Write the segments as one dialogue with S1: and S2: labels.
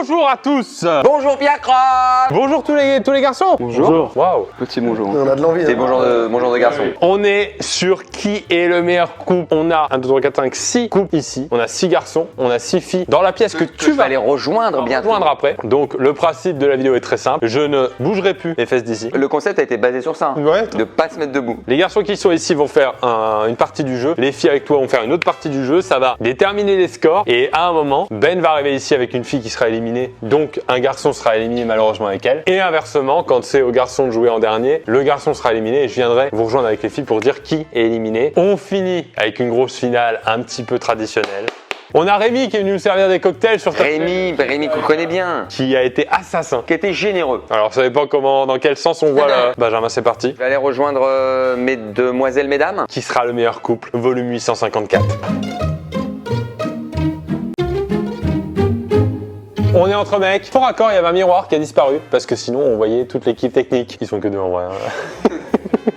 S1: Bonjour à tous.
S2: Bonjour Fiacre.
S1: Bonjour tous les garçons.
S3: Bonjour.
S1: Waouh.
S3: Petit bonjour.
S4: On a de l'envie.
S2: C'est bonjour de garçon.
S1: On est sur qui est le meilleur couple. On a 1, 2, 3, 4, 5, 6 couples ici. On a 6 garçons, on a 6 filles dans la pièce que tu vas
S2: les rejoindre bientôt.
S1: rejoindre après. Donc le principe de la vidéo est très simple. Je ne bougerai plus les fesses d'ici.
S2: Le concept a été basé sur ça.
S1: Ouais.
S2: De pas se mettre debout.
S1: Les garçons qui sont ici vont faire une partie du jeu. Les filles avec toi vont faire une autre partie du jeu. Ça va déterminer les scores. Et à un moment, Ben va arriver ici avec une fille qui sera éliminée. Donc un garçon sera éliminé malheureusement avec elle. Et inversement, quand c'est au garçon de jouer en dernier, le garçon sera éliminé et je viendrai vous rejoindre avec les filles pour dire qui est éliminé. On finit avec une grosse finale un petit peu traditionnelle. On a Rémi qui est venu nous servir des cocktails sur ta
S2: Rémi qu'on connaît bien.
S1: qui a été assassin.
S2: Qui était généreux.
S1: Alors, ça dépend dans quel sens on voit là. Benjamin, c'est parti.
S2: Je vais aller rejoindre mesdemoiselles, mesdames.
S1: Qui sera le meilleur couple? Volume 854. On est entre mecs. Pour accord, il y avait un miroir qui a disparu parce que sinon on voyait toute l'équipe technique. Ils sont que deux en vrai.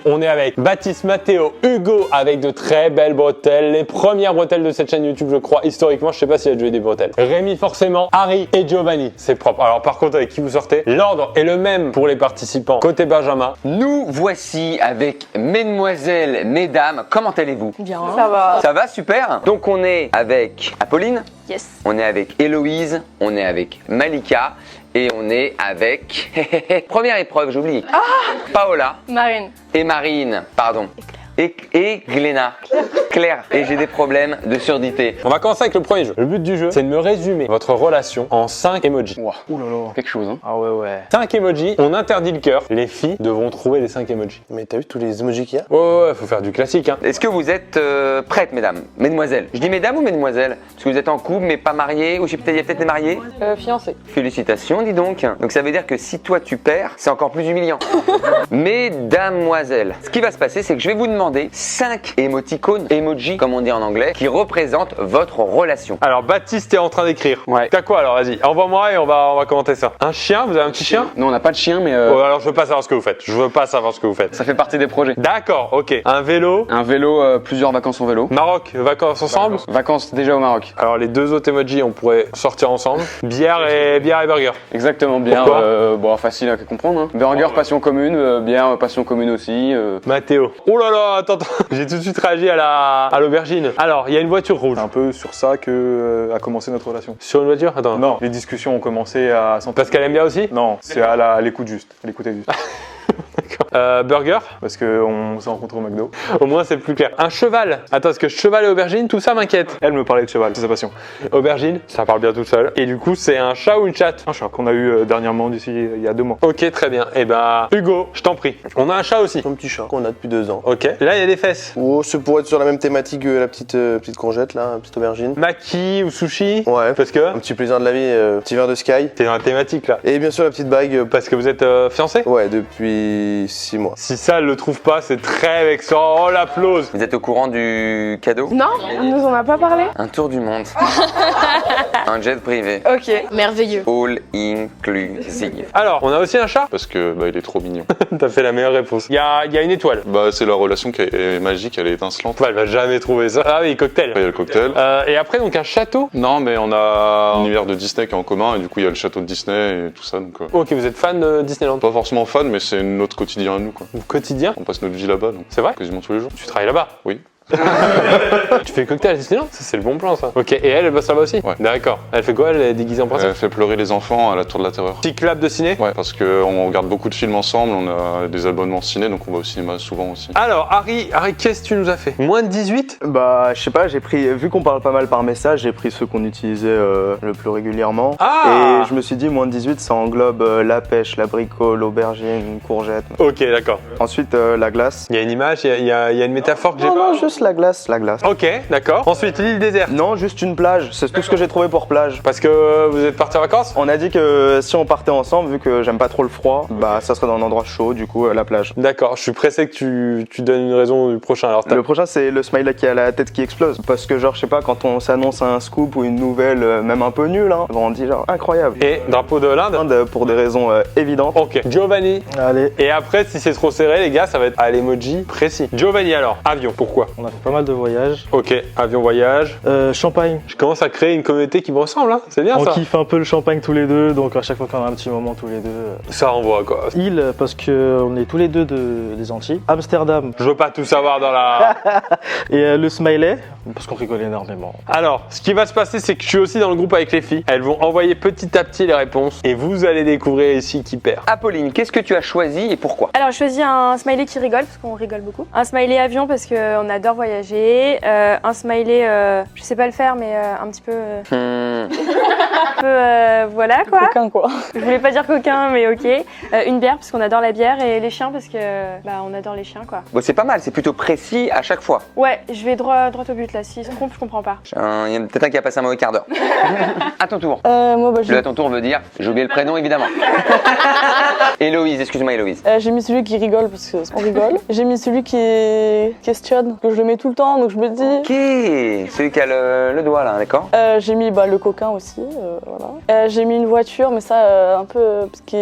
S1: On est avec Baptiste, Mathéo, Hugo avec de très belles bretelles. Les premières bretelles de cette chaîne YouTube, je crois, historiquement. Je sais pas s'il a déjà eu des bretelles. Rémi, forcément. Harry et Giovanni. C'est propre. Alors, par contre, avec qui vous sortez? L'ordre est le même pour les participants. Côté Benjamin.
S2: Nous voici avec mesdemoiselles, mesdames. Comment allez-vous?
S5: Bien. Ça va.
S2: Ça va, super. Donc on est avec Apolline.
S5: Yes.
S2: On est avec Héloïse. On est avec Malika. Et on est avec... Première épreuve, j'oublie. Paola.
S5: Marine.
S2: Et Marine, pardon. Et Gléna. Claire. Et j'ai des problèmes de surdité.
S1: On va commencer avec le premier jeu. Le but du jeu, c'est de me résumer votre relation en 5 emojis.
S3: Ouah, ouh là là, quelque chose hein. Ah ouais.
S1: 5 emojis, on interdit le cœur. Les filles devront trouver les 5 emojis.
S4: Mais t'as vu tous les emojis qu'il y a?
S1: Ouais, faut faire du classique, hein.
S2: Est-ce que vous êtes prêtes, mesdames? Mesdemoiselles. Je dis mesdames ou mesdemoiselles? Parce que vous êtes en couple mais pas mariées, ou il y a peut-être des mariés?
S5: Fiancée.
S2: Félicitations, dis donc. Donc ça veut dire que si toi tu perds, c'est encore plus humiliant. Mesdamoiselles, ce qui va se passer, c'est que je vais vous demander 5 émoticônes, emojis comme on dit en anglais, qui représentent votre relation.
S1: Alors, Baptiste est en train d'écrire.
S3: Ouais.
S1: T'as quoi alors? Vas-y, envoie-moi et on va commenter ça. Un chien? Vous avez un petit chien?
S3: Non, on n'a pas de chien, mais
S1: Oh, alors, je veux pas savoir ce que vous faites. Je veux pas savoir ce que vous faites.
S3: ça fait partie des projets.
S1: D'accord, ok. Un vélo?
S3: Un vélo, plusieurs vacances en vélo.
S1: Maroc, vacances ensemble?
S3: Vacances déjà au Maroc.
S1: Alors, les deux autres emojis, on pourrait sortir ensemble. Bière et burger.
S3: Exactement, bière,
S1: Pourquoi
S3: bon, facile à comprendre. Hein. Burger, passion commune, bière, passion commune aussi.
S1: Mathéo. Oh là là, attends. J'ai tout de suite réagi à l'aubergine. Alors, il y a une voiture rouge.
S6: C'est un peu sur ça que a commencé notre relation.
S1: Sur une voiture? Attends.
S6: Non, les discussions ont commencé à...
S1: Parce qu'elle aime bien aussi?
S6: Non, c'est à l'écoute juste. Elle écoutait juste.
S1: Burger?
S6: Parce qu'on s'est rencontrés au McDo.
S1: Au moins, c'est plus clair. Un cheval. Attends, parce que cheval et aubergine, tout ça m'inquiète.
S6: Elle me parlait de cheval, c'est sa passion.
S1: Aubergine, ça parle bien tout seul. Et du coup, c'est un chat ou une chatte?
S6: Un chat qu'on a eu dernièrement d'ici il y a 2 mois.
S1: Ok, très bien. Et ben, Hugo, je t'en prie. On a un chat aussi.
S4: Un petit chat qu'on a depuis 2 ans.
S1: Ok. Là, il y a des fesses.
S4: Oh, c'est pour être sur la même thématique que la petite courgette là, la petite aubergine.
S1: Maki ou sushi?
S4: Ouais.
S1: Parce que
S4: Un petit plaisir de la vie, petit verre de Sky.
S1: t'es dans la thématique là.
S4: Et bien sûr la petite bague.
S1: Parce que vous êtes fiancés?
S4: Ouais, depuis 6 mois.
S1: Si ça, elle le trouve pas, c'est très vexant. Oh, l'applause.
S2: Vous êtes au courant du cadeau?
S5: Non, on nous en a pas parlé.
S2: Un tour du monde. Un jet privé.
S5: Ok. Merveilleux.
S2: All inclusive.
S1: Alors, on a aussi un chat?
S7: Parce que il est trop mignon.
S1: T'as fait la meilleure réponse. Il y a une étoile.
S7: C'est la relation qui est magique, elle est étincelante.
S1: Elle va jamais trouver ça. Ah oui, cocktail.
S7: Après, il y a le cocktail.
S1: Et après, donc un château?
S7: Non, mais on a un univers de Disney qui est en commun et du coup il y a le château de Disney et tout ça. Donc,
S1: Ok, vous êtes fan de Disneyland?
S7: pas forcément fan, mais c'est notre quotidien à nous quoi.
S1: Quotidien?
S7: On passe notre vie là-bas, donc
S1: C'est vrai?
S7: quasiment tous les jours.
S1: Tu travailles là-bas?
S7: Oui.
S1: Tu fais le cocktail à Disneyland? Ça, c'est le bon plan, ça. Ok, et elle bosse là-bas aussi?
S7: Ouais.
S1: D'accord. Elle fait quoi? Elle est déguisée en princesse?
S7: Elle fait pleurer les enfants à la Tour de la Terreur.
S1: Petit club de ciné?
S7: Ouais, parce qu'on regarde beaucoup de films ensemble, on a des abonnements ciné, donc on va au cinéma souvent aussi.
S1: Alors, Harry, qu'est-ce que tu nous as fait? Moins de 18?
S8: Bah, je sais pas, j'ai pris, vu qu'on parle pas mal par message, j'ai pris ceux qu'on utilisait le plus régulièrement.
S1: Ah!
S8: Et je me suis dit, moins de 18, ça englobe la pêche, l'abricot, l'aubergine, courgette.
S1: Ok, d'accord.
S8: Ensuite, la glace.
S1: Il y a une image, il y a une métaphore que j'ai
S8: Non,
S1: pas?
S8: non, juste la glace, la glace.
S1: Ok, d'accord. Ensuite, l'île déserte.
S8: Non, juste une plage, c'est tout ce que j'ai trouvé pour plage.
S1: Parce que vous êtes partis en vacances?
S8: On a dit que si on partait ensemble, vu que j'aime pas trop le froid, bah ça serait dans un endroit chaud, du coup la plage.
S1: D'accord, je suis pressé que tu donnes une raison du prochain. Alors,
S8: Le prochain, c'est le smiley qui a la tête qui explose. Parce que genre, je sais pas, quand on s'annonce un scoop ou une nouvelle, même un peu nulle, hein, on dit genre incroyable.
S1: Et drapeau de l'Inde?
S8: Inde, pour des raisons évidentes.
S1: Ok, Giovanni.
S8: Allez.
S1: Et après, si c'est trop serré, les gars, ça va être à l'emoji précis. Giovanni alors, avion, pourquoi?
S6: On
S9: a fait pas mal de voyages.
S1: Ok, avion voyage.
S9: Champagne.
S1: Je commence à créer une communauté qui me ressemble, hein. C'est bien
S9: On
S1: ça.
S9: kiffe un peu le champagne tous les deux, donc à chaque fois qu'on a un petit moment tous les deux.
S1: Ça renvoie quoi.
S9: Île, parce qu'on est tous les deux des Antilles. Amsterdam.
S1: Je veux pas tout savoir dans la...
S9: Et le smiley, parce qu'on rigole énormément.
S1: Alors, ce qui va se passer, c'est que je suis aussi dans le groupe avec les filles. Elles vont envoyer petit à petit les réponses et vous allez découvrir ici qui perd.
S2: Apolline, qu'est-ce que tu as choisi et pourquoi?
S5: Alors, je choisis un smiley qui rigole parce qu'on rigole beaucoup. Un smiley avion parce qu'on adore voyager. Un smiley, je sais pas le faire, mais un petit peu. Voilà quoi.
S10: Coquin quoi.
S5: Je voulais pas dire coquin, mais ok. Une bière parce qu'on adore la bière et les chiens parce que on adore les chiens quoi.
S2: Bon, c'est pas mal, c'est plutôt précis à chaque fois.
S5: Ouais, je vais droit au but là. S'il se trompe, je comprends pas.
S2: Il y a peut-être un qui a passé un mauvais quart d'heure. À ton tour.
S10: Moi,
S2: Le à ton tour veut dire, j'ai oublié le prénom évidemment. Héloïse, excuse-moi Héloïse.
S10: j'ai mis celui qui rigole parce qu'on rigole. J'ai mis celui qui questionne, que je le mets tout le temps, donc je me dis.
S2: Ok, celui qui a le doigt là, d'accord.
S10: J'ai mis le coquin aussi, voilà. J'ai mis une voiture, mais ça un peu parce qu'il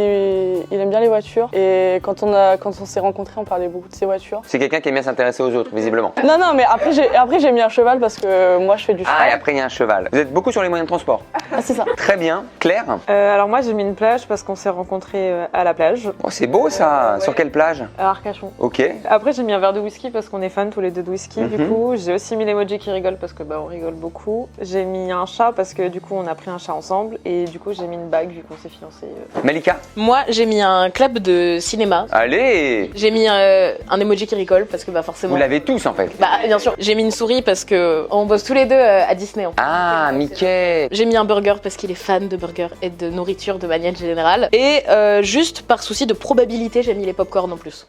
S10: aime bien les voitures. Et quand on s'est rencontrés, on parlait beaucoup de ses voitures.
S2: C'est quelqu'un qui aime bien s'intéresser aux autres, visiblement.
S10: Non, mais après j'ai mis un cheval parce que moi je fais du cheval.
S2: Ah, et après il y a un cheval. Vous êtes beaucoup sur les moyens de transport.
S10: Ah, c'est ça.
S2: Très bien. Claire.
S11: Alors moi j'ai mis une plage parce qu'on s'est rencontrés à la plage,
S2: Oh, c'est beau ça. Sur quelle plage?
S11: à Arcachon.
S2: Ok.
S11: Après j'ai mis un verre de whisky parce qu'on est fans tous les deux de whisky du
S2: Mhm.
S11: coup. J'ai aussi mis l'emoji qui rigole parce que on rigole beaucoup. J'ai mis un chat parce que du coup on a pris un chat ensemble et du coup j'ai mis une bague vu qu'on s'est fiancés.
S2: Malika.
S12: Moi, j'ai mis un club de cinéma.
S2: Allez.
S12: J'ai mis un emoji qui rigole parce que forcément.
S2: Vous l'avez tous en fait.
S12: Bien sûr. J'ai mis une souris parce que on bosse tous les deux à Disney. En fait.
S2: Ah, Mickey.
S12: J'ai mis un burger parce qu'il est fan de burgers et de nourriture de manière générale. Et juste par souci de probabilité, j'ai mis les popcorn en plus.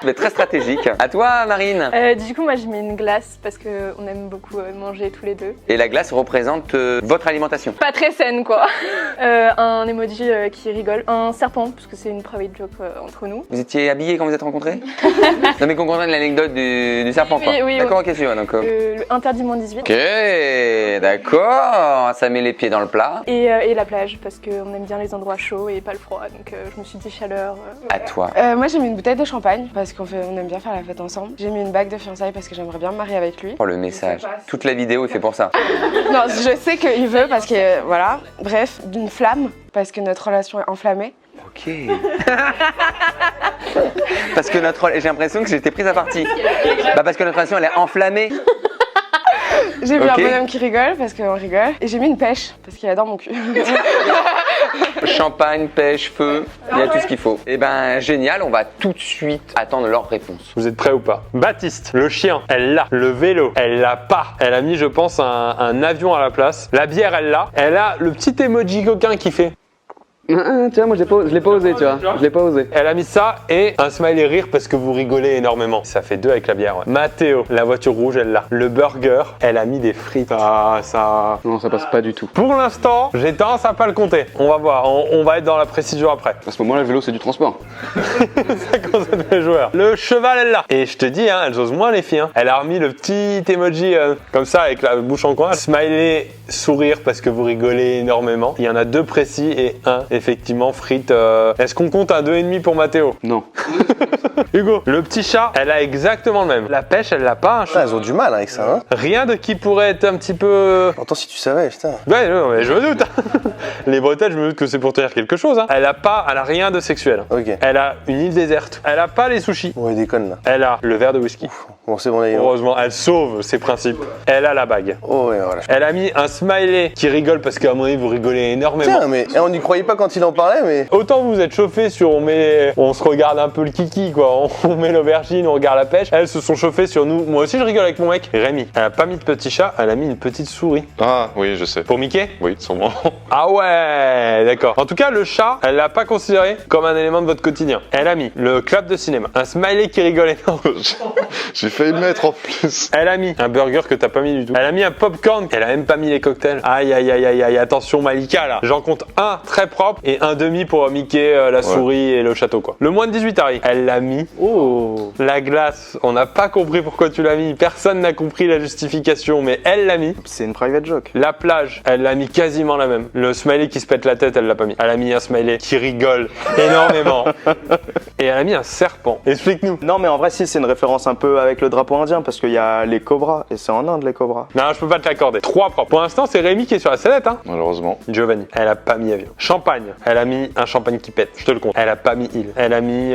S2: Mais très stratégique. À toi, Marine.
S5: Du coup, moi, j'ai mis une glace parce qu'on aime beaucoup manger tous les deux.
S2: Et la glace représente votre alimentation.
S5: Pas très saine, quoi. Un emoji qui rigole. Un serpent, parce que c'est une private joke entre nous.
S2: Vous étiez habillés quand vous êtes rencontrés? Non mais qu'on comprenne l'anecdote du serpent quoi.
S5: Oui,
S2: D'accord, ok, sûr. Donc,
S5: Le interdit moins 18.
S2: ok, d'accord. Ça met les pieds dans le plat.
S5: Et la plage, parce qu'on aime bien les endroits chauds et pas le froid. Donc je me suis dit chaleur.
S2: À toi.
S13: Moi j'ai mis une bouteille de champagne parce qu'on aime bien faire la fête ensemble. J'ai mis une bague de fiançailles parce que j'aimerais bien me marier avec lui.
S2: Oh le message. Toute la vidéo est fait pour ça.
S13: Non, je sais qu'il veut parce que voilà. Bref, d'une flamme parce que notre relation est enflammée.
S2: Ok. Parce que j'ai l'impression que j'étais prise à partie. Parce que notre relation elle est enflammée.
S13: J'ai mis
S2: Ok.
S13: un bonhomme qui rigole parce qu'on rigole. Et j'ai mis une pêche parce qu'il adore mon cul.
S2: Champagne, pêche, feu, il y a tout ce qu'il faut. Et ben génial, on va tout de suite attendre leur réponse.
S1: Vous êtes prêts ou pas? Baptiste, le chien, elle l'a. Le vélo, elle l'a pas. Elle a mis, je pense, un avion à la place. La bière, elle l'a. Elle a le petit emoji coquin qui fait.
S3: Tu vois, moi je l'ai pas osé, tu vois. Je l'ai pas osé.
S1: Elle a mis ça et un smiley rire parce que vous rigolez énormément. Ça fait 2 avec la bière, ouais. Mathéo, la voiture rouge, elle l'a. Le burger, elle a mis des frites.
S3: Non, ça passe pas du tout.
S1: Pour l'instant, j'ai tendance à pas le compter. On va voir, on va être dans la précision après.
S3: À ce moment-là, le vélo, c'est du transport.
S1: Ça commence à être les joueurs. Le cheval, elle l'a. Et je te dis, hein, elles osent moins les filles. Hein. Elle a remis le petit emoji comme ça avec la bouche en coin. Smiley, sourire parce que vous rigolez énormément. Il y en a 2 précis et un effectivement frites. Est-ce qu'on compte un 2,5 pour Mathéo?
S3: Non.
S1: Hugo, le petit chat, elle a exactement le même. La pêche, elle l'a pas. Un chat.
S4: Elles ont du mal avec ça, hein.
S1: Rien de qui pourrait être un petit peu.
S4: Pourtant, si tu savais, putain.
S1: Ouais, non, mais je me doute. Les bretelles, je me doute que c'est pour te dire quelque chose. Hein. Elle a rien de sexuel.
S4: Ok.
S1: Elle a une île déserte. Elle a pas les sushis.
S4: Bon, il déconne là.
S1: Elle a le verre de whisky.
S4: Bon, c'est bon, là,
S1: Heureusement, elle sauve ses principes. Elle a la bague.
S4: Oh, ouais, voilà.
S1: Elle a mis un smiley qui rigole parce qu'à mon avis, vous rigolez énormément.
S4: Tiens, mais on n'y croyait pas quand il en parlait, mais.
S1: Autant vous êtes chauffés sur on se regarde un peu le kiki quoi, on met l'aubergine, on regarde la pêche. Elles se sont chauffées sur nous. Moi aussi je rigole avec mon mec. Rémi, elle a pas mis de petit chat, elle a mis une petite souris.
S7: Ah oui, je sais.
S1: Pour Mickey?
S7: Oui, sûrement.
S1: Ah ouais, d'accord. En tout cas, le chat, elle l'a pas considéré comme un élément de votre quotidien. Elle a mis le club de cinéma, un smiley qui rigole énorme.
S7: J'ai failli le mettre en plus.
S1: Elle a mis un burger que t'as pas mis du tout. Elle a mis un popcorn, elle a même pas mis les cocktails. Aïe aïe aïe aïe aïe, attention Malika là. J'en compte un très propre et un demi pour Mickey, la souris et le château quoi. Le moins de 18 arrive. Elle l'a mis. Oh, la glace, on n'a pas compris pourquoi tu l'as mis. Personne n'a compris la justification, mais elle l'a mis.
S8: C'est une private joke.
S1: La plage, elle l'a mis quasiment la même. Le smiley qui se pète la tête, elle l'a pas mis. Elle a mis un smiley qui rigole énormément. Et elle a mis un serpent. Explique-nous.
S8: Non mais en vrai si c'est une référence un peu avec le drapeau indien parce qu'il y a les cobras et c'est en Inde les cobras.
S1: Non, je peux pas te l'accorder. 3 propres. Pour l'instant, c'est Rémi qui est sur la sellette, hein.
S7: Malheureusement.
S1: Giovanni, elle a pas mis avion. Champagne, elle a mis un champagne qui pète, je te le compte. Elle a pas mis île. Elle a mis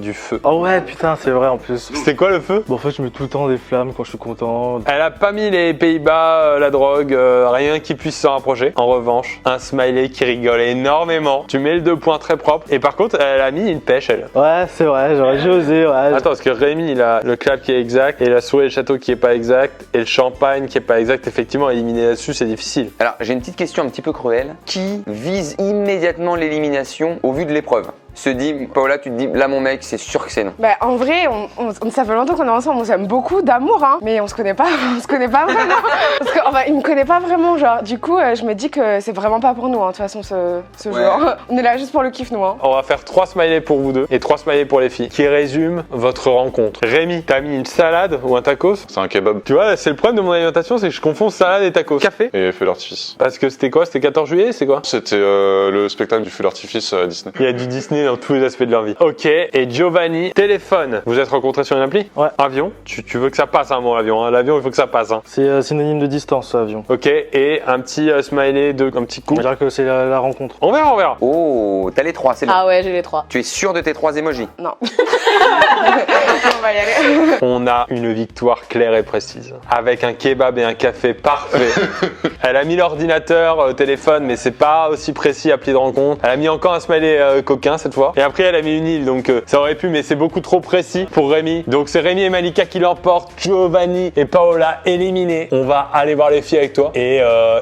S1: du feu.
S9: Oh ouais, putain, c'est vrai en plus.
S1: C'était quoi le feu?
S9: Bon, en fait, je mets tout le temps des flammes quand je suis content.
S1: Elle a pas mis les Pays-Bas, la drogue, rien qui puisse se rapprocher. En revanche, un smiley qui rigole énormément. Tu mets le 2 points très propre. Et par contre, elle a mis une pêche, elle.
S9: Ouais, c'est vrai, j'aurais dû oser, ouais.
S1: Attends, parce que Rémi, il a le clap qui est exact, et la souris et le château qui est pas exact, et le champagne qui est pas exact. Effectivement, éliminer là-dessus, c'est difficile.
S2: Alors, j'ai une petite question un petit peu cruelle. Qui vise immédiatement l'élimination au vu de l'épreuve? Se dit, Paola, tu te dis, là mon mec, c'est sûr que c'est non.
S13: Bah en vrai, ça fait longtemps qu'on est ensemble, on s'aime beaucoup d'amour, hein, mais on se connaît pas vraiment. Parce que enfin, il me connaît pas vraiment, genre. Du coup, je me dis que c'est vraiment pas pour nous, hein, de toute façon, ce
S2: Ouais.
S13: joueur. On est là juste pour le kiff, nous. Hein.
S1: On va faire 3 smileys pour vous deux et 3 smileys pour les filles qui résument votre rencontre. Rémi, t'as mis une salade ou un tacos?
S7: C'est un kebab
S1: Tu vois, c'est le problème de mon alimentation, c'est que je confonds salade et tacos. Café?
S7: et feu d'artifice.
S1: Parce que c'était quoi? C'était 14 juillet? C'est quoi?
S7: C'était le spectacle du feu d'artifice à Disney.
S1: Il y a du Disney dans tous les aspects de leur vie. Ok, et Giovanni, téléphone. Vous êtes rencontrés sur une appli?
S9: Ouais.
S1: Avion? Tu veux que ça passe un mot l'avion, hein. L'avion, il faut que ça passe, hein.
S9: C'est synonyme de distance, avion.
S1: Ok, et un petit smiley de un petit coup.
S9: On dirait que c'est la rencontre.
S1: On verra.
S2: Oh, t'as les 3, c'est bon.
S12: Ah ouais, j'ai les 3.
S2: Tu es sûr de tes 3 emojis?
S13: Non. On va y aller.
S1: On a une victoire claire et précise. Avec un kebab et un café parfait. Elle a mis l'ordinateur au téléphone, mais c'est pas aussi précis, appli de rencontre. Elle a mis encore un smiley coquin cette fois. Et après, elle a mis une île, donc ça aurait pu, mais c'est beaucoup trop précis pour Rémi. Donc c'est Rémi et Malika qui l'emportent. Giovanni et Paola éliminés. On va aller voir les filles avec toi. Et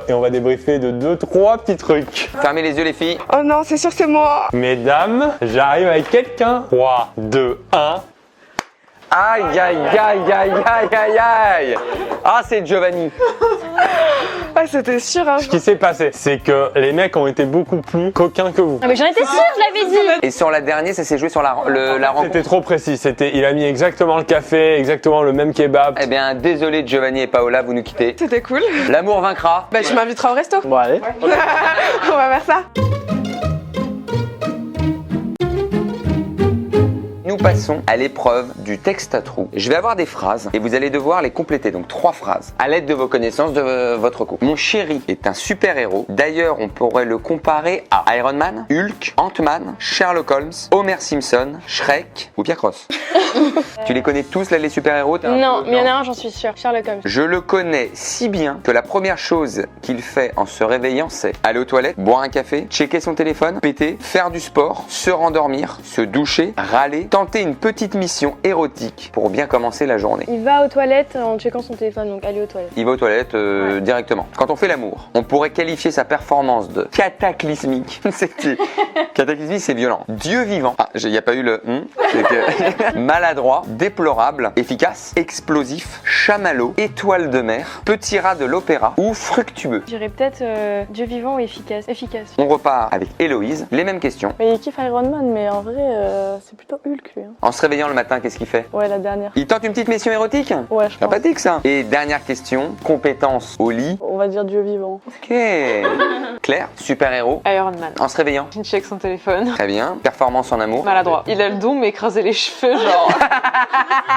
S1: on va débriefer de 2-3 petits trucs.
S2: Fermez les yeux, les filles.
S13: Oh non, c'est sûr, c'est moi.
S1: Mesdames, j'arrive avec quelqu'un. 3, 2, 1.
S2: Aïe, aïe, aïe, aïe, aïe, aïe, aïe. Ah, c'est Giovanni.
S13: Ouais, c'était sûr, hein.
S1: Ce qui s'est passé, c'est que les mecs ont été beaucoup plus coquins que vous.
S5: Ah mais j'en étais sûre, je l'avais dit.
S2: Et sur la dernière, ça s'est joué sur la rencontre.
S1: C'était trop précis. Il a mis exactement le café, exactement le même kebab.
S2: Eh bien, désolé Giovanni et Paola, vous nous quittez.
S13: C'était cool.
S2: L'amour vaincra.
S13: Bah tu m'inviteras au resto.
S9: Bon, allez.
S13: On va faire ça.
S2: Nous passons à l'épreuve du texte à trous. Je vais avoir des phrases et vous allez devoir les compléter, donc 3 phrases, à l'aide de vos connaissances de votre couple. Mon chéri est un super-héros. D'ailleurs, on pourrait le comparer à Iron Man, Hulk, Ant-Man, Sherlock Holmes, Homer Simpson, Shrek ou Pierre Cross. Tu les connais tous là, les super-héros?
S5: Non, mais il y en a un, j'en suis sûre. Sherlock Holmes.
S2: Je le connais si bien que la première chose qu'il fait en se réveillant, c'est aller aux toilettes, boire un café, checker son téléphone, péter, faire du sport, se rendormir, se doucher, râler, tenter une petite mission érotique pour bien commencer la journée.
S5: Il va aux toilettes en checkant son téléphone, donc aller aux toilettes.
S2: Il va aux toilettes directement. Quand on fait l'amour, on pourrait qualifier sa performance de cataclysmique. Cataclysmique, c'est violent. Dieu vivant. Ah, il n'y a pas eu le c'est que maladroit, déplorable, efficace, explosif, chamallow, étoile de mer, petit rat de l'opéra ou fructueux.
S5: Je dirais peut-être Dieu vivant ou efficace. Efficace.
S2: On repart avec Héloïse. Les mêmes questions.
S10: Mais il kiffe Iron Man, mais en vrai, c'est plutôt Hulk, lui. Hein.
S2: En se réveillant le matin, qu'est-ce qu'il fait?
S10: Ouais, la dernière.
S2: Il tente une petite mission érotique?
S10: Ouais, je pense.
S2: Sympathique ça. Et dernière question, compétence au lit.
S10: On va dire Dieu vivant.
S2: Ok. Claire, super-héros.
S11: Iron Man.
S2: En se réveillant.
S11: Il check son téléphone.
S2: Très bien. Performance en amour.
S11: Maladroit. Il a le don, mais écraser les cheveux, genre.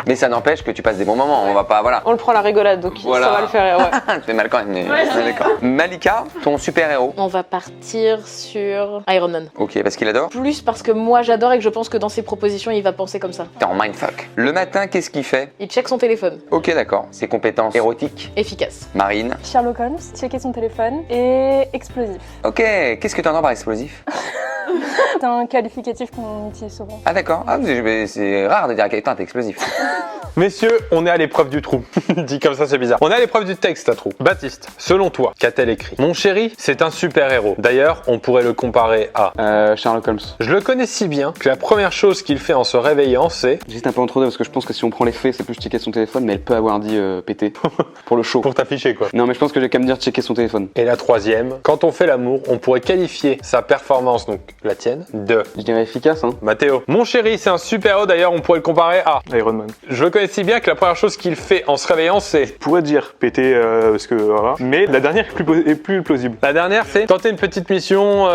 S2: Mais ça n'empêche que tu passes des bons moments. On va pas, voilà.
S11: On le prend à la rigolade, donc
S2: Voilà.
S11: ça va le faire, ouais.
S2: Tu fais mal quand même, mais d'accord. Malika, ton super-héros.
S12: On va partir sur Iron Man.
S2: Ok, parce qu'il adore.
S12: Plus parce que moi j'adore et que je pense que dans ses propositions il va penser comme ça.
S2: T'es en mindfuck. Le matin, qu'est-ce qu'il fait?
S12: Il check son téléphone.
S2: Ok, d'accord. Ses compétences érotiques.
S12: Efficace.
S2: Marine.
S5: Sherlock Holmes, checker son téléphone et explosif.
S2: Ok, qu'est-ce que tu entends par explosif?
S5: C'est un qualificatif qu'on utilise souvent.
S2: Ah d'accord. Ah, c'est rare de dire à quelqu'un t'es explosif.
S1: Messieurs, on est à l'épreuve du trou. Dit comme ça, c'est bizarre. On est à l'épreuve du texte à trou. Baptiste, selon toi, qu'a-t-elle écrit? Mon chéri, c'est un super-héros. D'ailleurs, on pourrait le comparer à...
S3: Sherlock Holmes.
S1: Je le connais si bien que la première chose qu'il fait en se réveillant, c'est...
S3: J'hésite un peu entre deux parce que je pense que si on prend les faits, c'est plus checker son téléphone, mais elle peut avoir dit péter pour le show.
S1: Pour t'afficher, quoi.
S3: Non, mais je pense que j'ai qu'à me dire checker son téléphone.
S1: Et la troisième, quand on fait l'amour, on pourrait qualifier sa performance, donc la tienne. 2.
S3: Je dirais efficace, hein.
S1: Mathéo. Mon chéri, c'est un super-héros, d'ailleurs on pourrait le comparer à...
S6: Iron Man.
S1: Je le connais si bien que la première chose qu'il fait en se réveillant, c'est...
S6: Je pourrais dire péter, parce que voilà. Mais la dernière est plus plausible.
S1: La dernière, c'est tenter une petite mission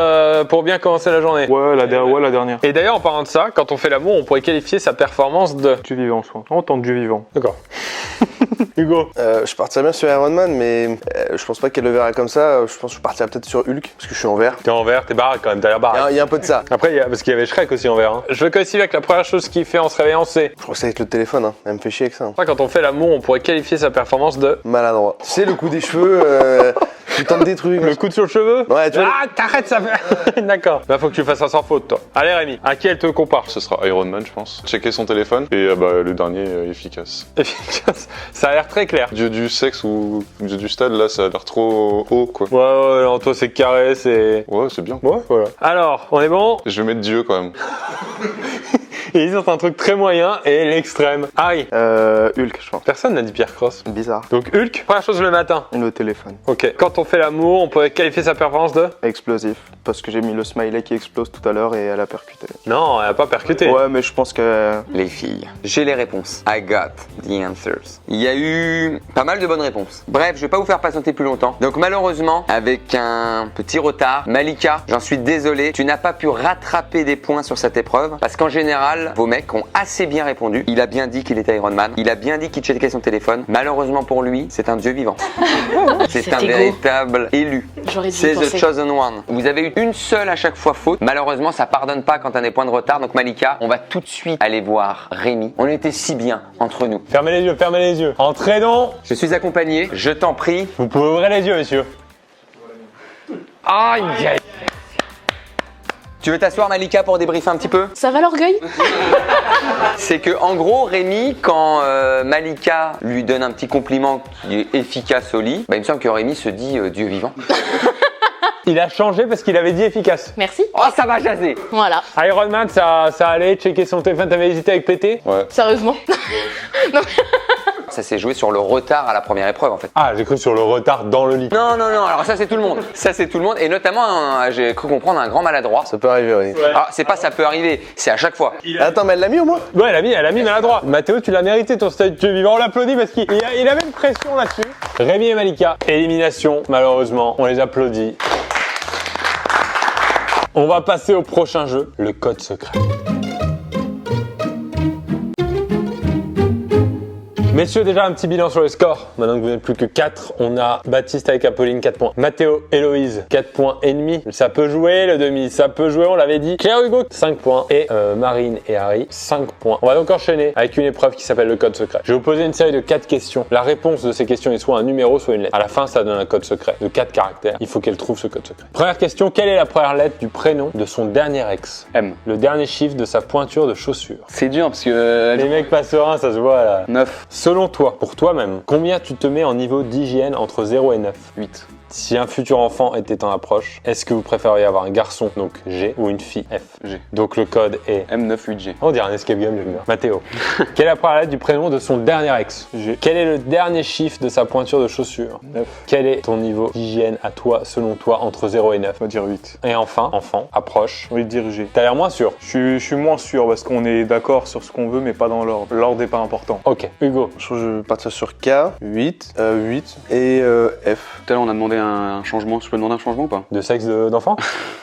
S1: pour bien commencer la journée.
S6: Ouais, la dernière.
S1: Et d'ailleurs, en parlant de ça, quand on fait l'amour, on pourrait qualifier sa performance de...
S6: Dieu vivant, soit. En tant que Dieu vivant.
S1: D'accord. Hugo.
S4: Je partirais bien sur Iron Man, mais je pense pas qu'elle le verra comme ça. Je pense que je partirais peut-être sur Hulk, parce que je suis en vert.
S1: T'es en vert, t'es barré quand même, t'as l'air barré.
S4: Il y a un peu de ça.
S1: Après, parce qu'il y avait Shrek aussi en vert. Hein. Je le connais si bien que la première chose qu'il fait en se réveillant, c'est...
S4: Je crois que c'est avec le téléphone, hein. Elle me fait chier avec ça. Hein.
S1: Quand on fait l'amour, on pourrait qualifier sa performance de...
S4: Maladroit. Tu sais, le coup des cheveux, tu tentes des trucs.
S1: Le coup de sur le cheveu.
S4: Ouais, tu vois.
S1: Ah, t'arrêtes, ça fait... D'accord. Là, faut que tu fasses ça sans faute, toi. Allez, Rémi, à qui elle te compare?
S7: Ce sera Iron Man, je pense. Checker son téléphone. Et le dernier, efficace.
S1: Efficace. Ça a l'air très clair.
S7: Dieu du sexe ou Dieu du stade, là, ça a l'air trop haut, quoi.
S1: Ouais, non, toi, c'est carré, c'est...
S7: Ouais, c'est bien.
S1: Ouais, voilà. Alors, on est bon?
S7: Je vais mettre Dieu, quand même.
S1: Et ils ont un truc très moyen et l'extrême. Harry.
S8: Hulk, je pense.
S1: Personne n'a dit Pierre Cross.
S8: Bizarre.
S1: Donc Hulk, première chose le matin.
S8: Le téléphone.
S1: Ok. Quand on fait l'amour, on pourrait qualifier sa performance de...
S8: Explosif. Parce que j'ai mis le smiley qui explose tout à l'heure et elle a percuté.
S1: Non, elle a pas percuté.
S8: Ouais, mais je pense que...
S2: Les filles, j'ai les réponses. I got the answers. Il y a eu pas mal de bonnes réponses. Bref, je vais pas vous faire patienter plus longtemps. Donc malheureusement, avec un petit retard, Malika, j'en suis désolé, tu n'as pas pu rattraper des points sur cette épreuve parce qu'en général, vos mecs ont assez bien répondu. Il a bien dit qu'il était Iron Man. Il a bien dit qu'il checkait son téléphone. Malheureusement pour lui, c'est un dieu vivant. C'est un véritable élu. C'est the chosen one. Vous avez eu une seule à chaque fois faute. Malheureusement, ça pardonne pas quand on a des points de retard. Donc Malika, on va tout de suite aller voir Rémi. On était si bien entre nous.
S1: Fermez les yeux, fermez les yeux. Entrez donc.
S2: Je suis accompagné, je t'en prie.
S1: Vous pouvez ouvrir les yeux, monsieur. Aïe, aïe.
S2: Tu veux t'asseoir, Malika, pour débriefer un petit peu?
S12: Ça va l'orgueil?
S2: C'est que, en gros, Rémi, quand Malika lui donne un petit compliment qui est efficace au lit, il me semble que Rémi se dit Dieu vivant.
S1: Il a changé parce qu'il avait dit efficace.
S12: Merci.
S2: Oh, ça va jaser.
S12: Voilà.
S1: Iron Man, ça allait checker son téléphone. T'avais hésité avec péter?
S7: Ouais.
S12: Sérieusement? Non.
S2: Ça s'est joué sur le retard à la première épreuve, en fait.
S1: Ah, j'ai cru sur le retard dans le lit.
S2: Non, alors ça c'est tout le monde. Ça c'est tout le monde. Et notamment, j'ai cru comprendre un grand maladroit.
S4: Ça peut arriver, oui.
S1: Ouais.
S2: Ah, c'est pas ça peut arriver, c'est à chaque fois.
S4: Attends, mais elle l'a mis au moins?
S1: Ouais, elle a mis maladroit. Mathéo, tu l'as mérité ton statut vivant. On l'applaudit parce qu'il avait une pression là-dessus. Rémi et Malika, élimination, malheureusement. On les applaudit. On va passer au prochain jeu, le code secret. Messieurs, déjà un petit bilan sur les scores. Maintenant que vous n'êtes plus que 4, on a Baptiste avec Apolline 4 points. Mathéo, Héloïse 4 points et demi. Ça peut jouer le demi, ça peut jouer, on l'avait dit. Claire Hugo 5 points et Marine et Harry 5 points. On va donc enchaîner avec une épreuve qui s'appelle le code secret. Je vais vous poser une série de 4 questions. La réponse de ces questions est soit un numéro, soit une lettre. À la fin, ça donne un code secret de 4 caractères. Il faut qu'elle trouve ce code secret. Première question, quelle est la première lettre du prénom de son dernier ex?
S3: M.
S1: Le dernier chiffre de sa pointure de chaussure.
S3: C'est dur parce que...
S1: Les mecs pas sereins, ça se voit là.
S3: 9.
S1: Selon toi, pour toi-même, combien tu te mets en niveau d'hygiène entre 0 et 9?
S3: 8.
S1: Si un futur enfant était en approche, est-ce que vous préfériez avoir un garçon, donc G, ou une fille, F?
S3: G.
S1: Donc le code est...
S3: M98G.
S1: On dirait un escape game, j'aime bien. Mathéo. Quelle est la première lettre du prénom de son dernier ex?
S6: G.
S1: Quel est le dernier chiffre de sa pointure de chaussure?
S6: 9.
S1: Quel est ton niveau d'hygiène à toi, selon toi, entre 0 et 9?
S6: On va dire 8.
S1: Et enfin, enfant, approche.
S6: On va dire G.
S1: T'as l'air moins sûr.
S6: Je suis moins sûr parce qu'on est d'accord sur ce qu'on veut, mais pas dans l'ordre. L'ordre n'est pas important.
S1: Ok, Hugo.
S4: Je partirais sur K, 8, 8 et F.
S3: Tout à l'heure, on a demandé un changement. Je peux demander un changement ou pas?
S1: De sexe d'enfant?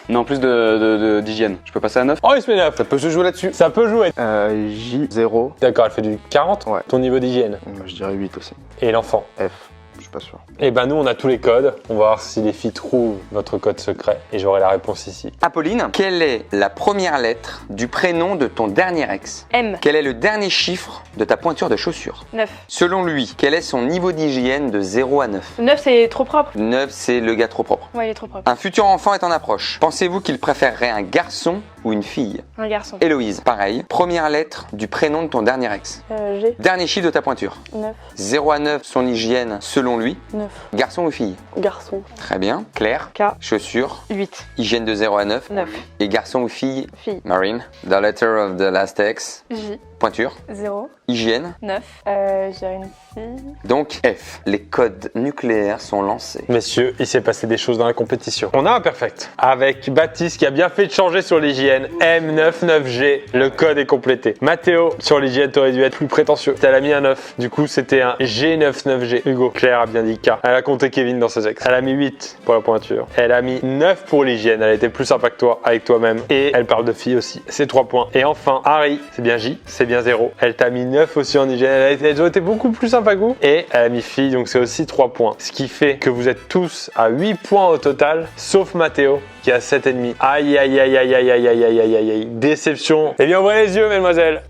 S3: Non, plus d'hygiène. Je peux passer à 9?
S1: Oh, il se met 9.
S4: Ça peut se jouer là-dessus.
S1: Ça peut jouer.
S8: J, 0.
S1: D'accord, elle fait du 40?
S8: Ouais.
S1: Ton niveau d'hygiène?
S8: Moi, je dirais 8 aussi.
S1: Et l'enfant?
S8: F. Je suis pas sûr.
S1: Et ben nous on a tous les codes, on va voir si les filles trouvent votre code secret et j'aurai la réponse ici.
S2: Apolline, quelle est la première lettre du prénom de ton dernier ex?
S5: M.
S2: Quel est le dernier chiffre de ta pointure de chaussure?
S5: 9.
S2: Selon lui, quel est son niveau d'hygiène de 0 à 9?
S5: 9 c'est trop propre.
S2: 9, c'est le gars trop propre.
S5: Ouais, il est trop propre.
S2: Un futur enfant est en approche. Pensez-vous qu'il préférerait un garçon ou une fille?
S5: Un garçon.
S2: Héloïse, pareil. Première lettre du prénom de ton dernier ex.
S10: G.
S2: Dernier chiffre de ta pointure.
S10: 9.
S2: 0 à 9, son hygiène selon lui.
S10: 9.
S2: Garçon ou fille?
S10: Garçon.
S2: Très bien. Claire.
S10: K.
S2: Chaussures.
S10: 8.
S2: Hygiène de 0 à 9.
S10: 9.
S2: Et garçon ou fille?
S10: Fille.
S2: Marine. The letter of the last ex.
S10: J.
S2: Pointure.
S5: 0.
S2: Hygiène.
S5: 9. J'ai une fille.
S2: Donc F. Les codes nucléaires sont lancés.
S1: Messieurs, il s'est passé des choses dans la compétition. On a un perfect avec Baptiste qui a bien fait de changer sur l'hygiène. M99G, le code est complété. Mathéo, sur l'hygiène, t'aurais dû être plus prétentieux. Elle a mis un 9. Du coup, c'était un G99G. Hugo, Claire a bien dit K. Elle a compté Kevin dans ses ex. Elle a mis 8 pour la pointure. Elle a mis 9 pour l'hygiène. Elle a été plus sympa que toi, avec toi-même. Et elle parle de filles aussi. C'est 3 points. Et enfin, Harry, c'est bien J, c'est bien 0. Elle t'a mis 9 aussi en hygiène. Elles ont été beaucoup plus sympas que vous. Et elle a mis fille, donc c'est aussi 3 points. Ce qui fait que vous êtes tous à 8 points au total, sauf Mathéo, qui a 7,5. Aïe, aïe, aïe, aïe, aïe, aïe, aïe, aïe, aïe, aïe, aïe. Déception. Eh bien, ouvrez les yeux, mesdemoiselles.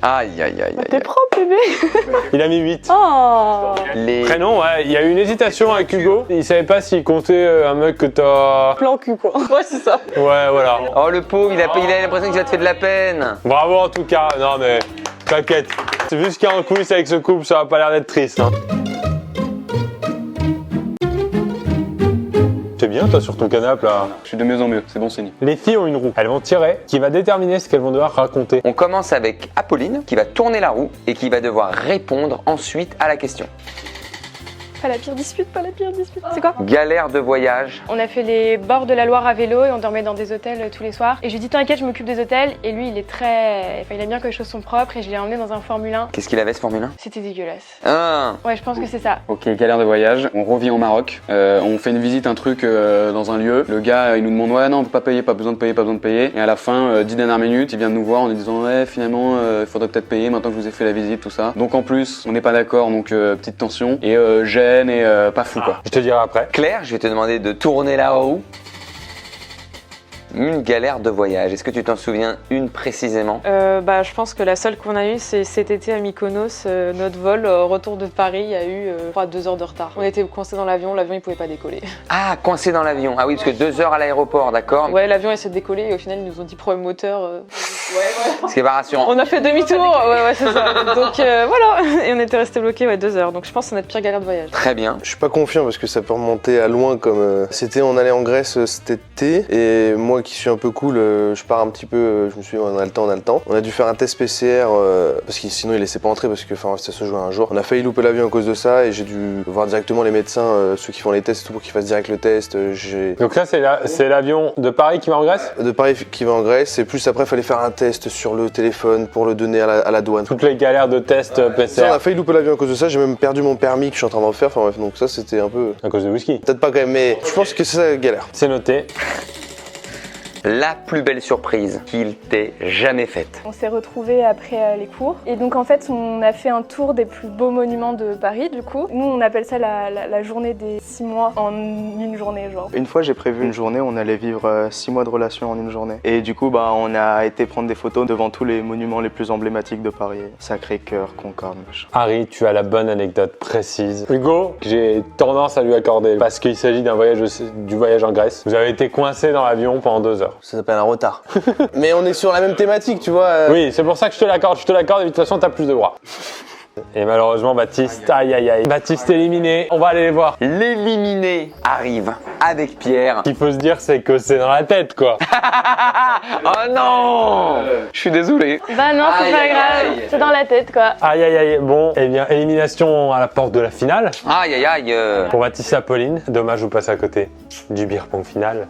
S2: Aïe, aïe, aïe, aïe.
S10: T'es propre, bébé.
S1: Il a mis 8.
S10: Oh.
S2: Les...
S1: Prénom, ouais, il y a eu une hésitation avec Hugo. Il savait pas s'il comptait un mec que t'as...
S10: Plan cul, quoi. Ouais, c'est ça.
S1: Ouais, voilà.
S2: Oh, le pauvre, il a l'impression qu'il va te faire de la peine.
S1: Bravo en tout cas. Non mais, t'inquiète. C'est vu ce qu'il y a en coulisses avec ce couple, ça va pas l'air d'être triste. Hein. C'est bien toi sur ton canapé là.
S3: Je suis de mieux en mieux, c'est bon signe.
S1: Les filles ont une roue. Elles vont tirer, qui va déterminer ce qu'elles vont devoir raconter.
S2: On commence avec Apolline, qui va tourner la roue et qui va devoir répondre ensuite à la question.
S5: Pas la pire dispute, pas la pire dispute. C'est quoi?
S2: Galère de voyage.
S5: On a fait les bords de la Loire à vélo et on dormait dans des hôtels tous les soirs. Et je lui ai dit t'inquiète, je m'occupe des hôtels. Et lui, il est très... Enfin, il aime bien que les choses sont propres et je l'ai emmené dans un Formule 1.
S2: Qu'est-ce qu'il avait ce Formule 1?
S5: C'était dégueulasse.
S2: Ah.
S5: Ouais, je pense que c'est ça.
S3: Ok, galère de voyage, on revient au Maroc, on fait une visite, un truc dans un lieu, le gars il nous demande ouais non on peut pas payer, pas besoin de payer, pas besoin de payer, et à la fin, 10 dernières minutes, il vient de nous voir en nous disant ouais finalement il faudrait peut-être payer maintenant que je vous ai fait la visite, tout ça. Donc en plus, on n'est pas d'accord, donc petite tension, et gêne et pas fou quoi.
S1: Je te dirai après.
S2: Claire, je vais te demander de tourner la roue. Une galère de voyage, est-ce que tu t'en souviens une précisément?
S11: Je pense que la seule qu'on a eue, c'est cet été à Mykonos. Notre vol retour de Paris, il y a eu 2 heures de retard. On était coincés dans l'avion il pouvait pas décoller.
S2: Ah, coincé dans l'avion. Ah oui, parce que 2 heures à l'aéroport, d'accord.
S11: Ouais, l'avion essaie de décoller et au final, ils nous ont dit problème moteur.
S2: Ce qui est pas rassurant.
S11: On a fait demi-tour, ouais, c'est ça. Donc voilà, et on était resté bloqué 2 heures. Donc je pense que c'est notre pire galère de voyage.
S2: Très bien.
S4: Je suis pas confiant parce que ça peut remonter à loin comme... C'était, on allait en Grèce cet été et moi qui suis un peu cool, je pars un petit peu, je me suis dit on a le temps. On a dû faire un test PCR parce que sinon il laissait pas entrer parce que ça se jouait un jour. On a failli louper l'avion à cause de ça et j'ai dû voir directement les médecins, ceux qui font les tests et tout pour qu'ils fassent direct le test.
S1: Donc là c'est l'avion de Paris qui va en Grèce?
S4: De Paris qui va en Grèce et plus après il fallait faire un test sur le téléphone pour le donner à la douane.
S1: Toutes les galères de test PCR.
S4: Ça, on a failli louper l'avion à cause de ça, j'ai même perdu mon permis que je suis en train d'en faire, enfin bref, donc ça c'était un peu...
S1: À cause de whisky?
S4: Peut-être pas quand même, mais je pense que c'est ça la galère.
S1: C'est noté.
S2: La plus belle surprise qu'il t'ait jamais faite.
S5: On s'est retrouvés après les cours et donc en fait on a fait un tour des plus beaux monuments de Paris du coup. Nous on appelle ça la journée des 6 mois en une journée genre.
S8: Une fois j'ai prévu une journée, on allait vivre 6 mois de relation en une journée. Et du coup on a été prendre des photos devant tous les monuments les plus emblématiques de Paris. Sacré-Cœur, Concorde, machin.
S1: Harry, tu as la bonne anecdote précise. Hugo, j'ai tendance à lui accorder parce qu'il s'agit du voyage en Grèce. Vous avez été coincé dans l'avion pendant 2 heures.
S4: Ça s'appelle un retard. Mais on est sur la même thématique, tu vois.
S1: Oui, c'est pour ça que je te l'accorde et de toute façon t'as plus de droits. Et malheureusement Baptiste, aïe. Baptiste éliminé, on va aller les voir.
S2: L'éliminé arrive avec Pierre.
S1: Ce qu'il faut se dire c'est que c'est dans la tête quoi.
S2: Oh non. Je suis désolé.
S5: Bah non, c'est pas grave, c'est dans la tête quoi.
S1: Aïe, bon, eh bien élimination à la porte de la finale.
S2: Aïe.
S1: Pour Baptiste et Apolline, dommage vous passez à côté du beer pong final.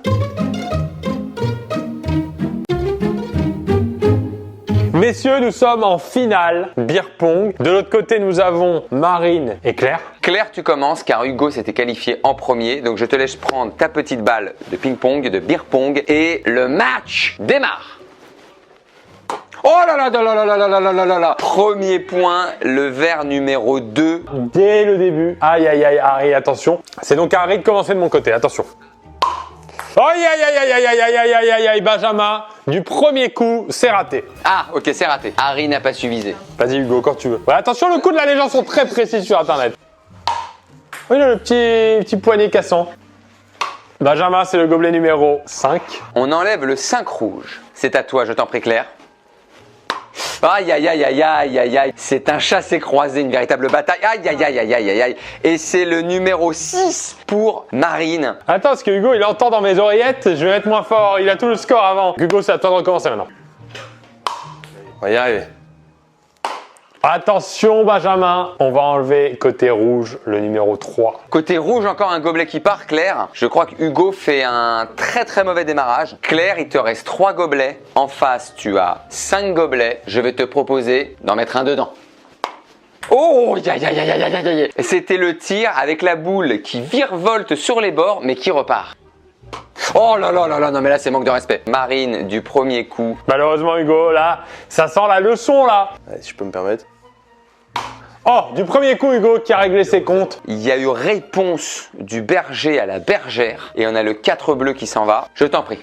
S1: Messieurs, nous sommes en finale, beer pong. De l'autre côté, nous avons Marine et Claire.
S2: Claire, tu commences car Hugo s'était qualifié en premier. Donc je te laisse prendre ta petite balle de ping-pong, de beer pong et le match démarre. Oh là là. Premier point, le verre numéro 2.
S1: Dès le début. Aïe, Harry, attention. C'est donc à Harry de commencer de mon côté, attention. Aïe, Benjamin, du premier coup, c'est raté.
S2: Ah, ok, c'est raté. Harry n'a pas su viser.
S1: Vas-y Hugo, quand tu veux. Ouais, attention, le coup de la légende sont très précis sur internet. Oui, le petit poignet cassant. Benjamin, c'est le gobelet numéro 5.
S2: On enlève le 5 rouge. C'est à toi, je t'en prie Claire. Aïe. C'est un chassé-croisé, une véritable bataille. Aïe. Et c'est le numéro 6 pour Marine.
S1: Attends, parce que Hugo, il entend dans mes oreillettes, je vais mettre moins fort. Il a tout le score avant. Hugo, c'est à toi de recommencer maintenant.
S4: On va y arriver.
S1: Attention Benjamin, on va enlever côté rouge le numéro 3.
S2: Côté rouge, encore un gobelet qui part, Claire. Je crois que Hugo fait un très mauvais démarrage. Claire, il te reste 3 gobelets. En face, tu as 5 gobelets. Je vais te proposer d'en mettre un dedans. Oh, c'était le tir avec la boule qui virevolte sur les bords mais qui repart. Oh là là là là, non mais là c'est manque de respect. Marine du premier coup.
S1: Malheureusement Hugo, là, ça sent la leçon là.
S4: Ouais, si je peux me permettre.
S1: Oh, du premier coup Hugo qui a réglé ses comptes.
S2: Il y a eu réponse du berger à la bergère et on a le 4 bleu qui s'en va. Je t'en prie.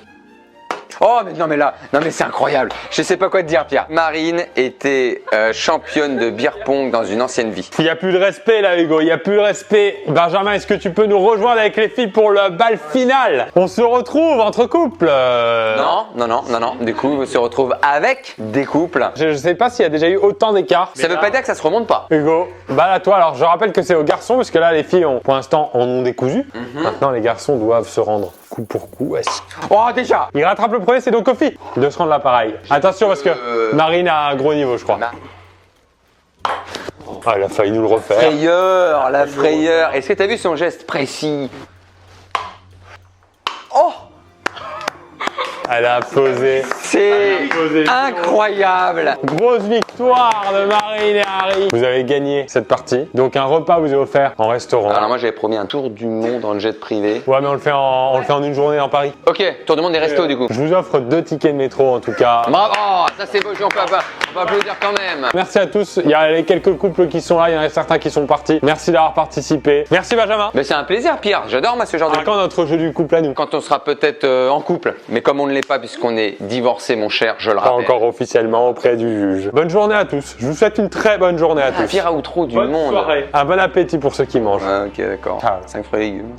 S2: Oh mais non mais là, non mais c'est incroyable. Je sais pas quoi te dire Pierre. Marine était championne de beer pong dans une ancienne vie.
S1: Il n'y a plus de respect là Hugo, il n'y a plus de respect. Benjamin, est-ce que tu peux nous rejoindre avec les filles pour le bal final? On se retrouve entre couples.
S2: Non. Du coup, on se retrouve avec des couples.
S1: Je sais pas s'il y a déjà eu autant d'écart.
S2: Ça veut pas dire que ça se remonte pas.
S1: Hugo, bal à toi. Alors je rappelle que c'est aux garçons parce que là les filles pour l'instant en ont décousu. Maintenant les garçons doivent se rendre coup pour coup.
S2: Oh déjà.
S1: Il rattrape le premier, c'est donc aux filles de se rendre là pareil. Attention parce que Marine a un gros niveau je crois. Ah, elle a failli nous le refaire.
S2: Frayeur, la frayeur. Est-ce que t'as vu son geste précis? Oh!
S1: Elle a posé.
S2: C'est incroyable.
S1: Grosse victoire de Marine et Harry. Vous avez gagné cette partie. Donc un repas vous est offert en restaurant.
S2: Alors moi j'avais promis un tour du monde en jet privé.
S1: Ouais mais on le fait en une journée en Paris.
S2: Ok, tour du monde des restos du coup.
S1: Je vous offre 2 tickets de métro en tout cas.
S2: Bravo, oh, ça c'est beau, on peut applaudir quand même.
S1: Merci à tous. Il y a les quelques couples qui sont là, il y en a certains qui sont partis. Merci d'avoir participé. Merci Benjamin.
S2: Mais c'est un plaisir Pierre, j'adore moi ce genre de...
S1: Quand notre jeu du couple à nous?
S2: Quand on sera peut-être en couple. Mais comme on ne l'est pas puisqu'on est divorcé mon cher, je le rappelle.
S1: Pas encore officiellement auprès du juge. Bonne journée à tous. Je vous souhaite une très bonne journée à tous.
S2: Pire outro du
S1: Bonne
S2: monde.
S1: soirée. Un bon appétit pour ceux qui mangent.
S2: Ah, ok d'accord. 5 fruits et légumes.